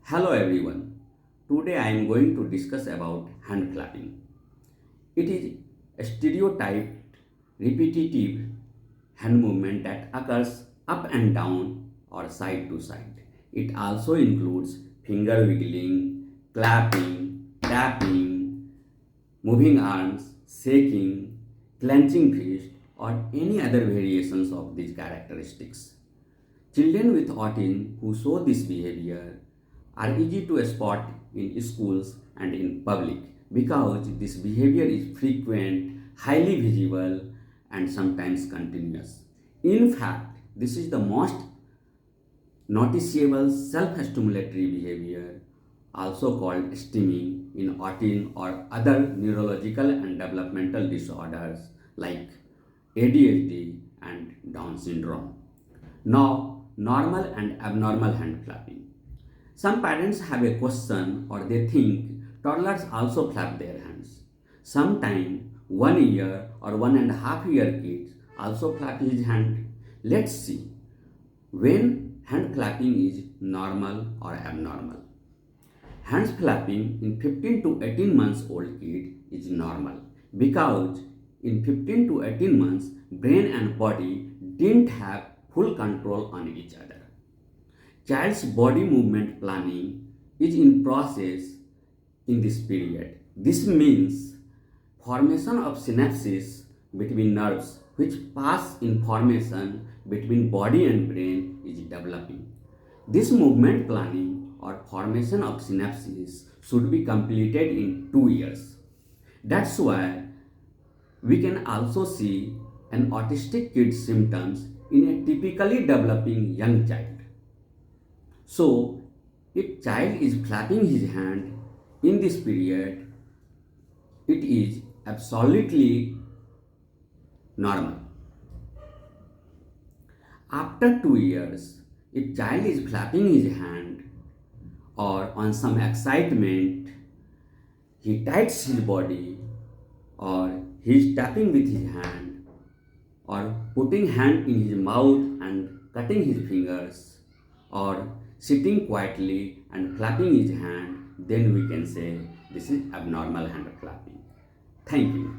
Hello everyone. Today I am going to discuss about hand clapping. It is a stereotyped, repetitive hand movement that occurs up and down or side to side. It also includes finger wiggling, clapping, tapping, moving arms, shaking, clenching fist, or any other variations of these characteristics. Children with autism who show this behavior are easy to spot in schools and in public because this behavior is frequent, highly visible, and sometimes continuous. In fact, this is the most noticeable self-stimulatory behavior, also called stimming, in autism or other neurological and developmental disorders like ADHD and Down syndrome. Now, normal and abnormal hand clapping. Some parents have a question or they think toddlers also clap their hands. Sometimes 1 year or 1.5 year kids also clap his hand. Let's see when hand clapping is normal or abnormal. Hands clapping in 15 to 18 months old kid is normal because in 15 to 18 months brain and body didn't have full control on each other. Child's body movement planning is in process in this period. This means formation of synapses between nerves which pass information between body and brain is developing. This movement planning or formation of synapses should be completed in 2 years. That's why we can also see an autistic kid's symptoms in a typically developing young child. So, if child is clapping his hand in this period, it is absolutely normal. After 2 years, if child is clapping his hand or on some excitement, he tights his body or he is tapping with his hand or putting hand in his mouth and cutting his fingers or sitting quietly and clapping his hand, then we can say this is abnormal hand clapping. Thank you.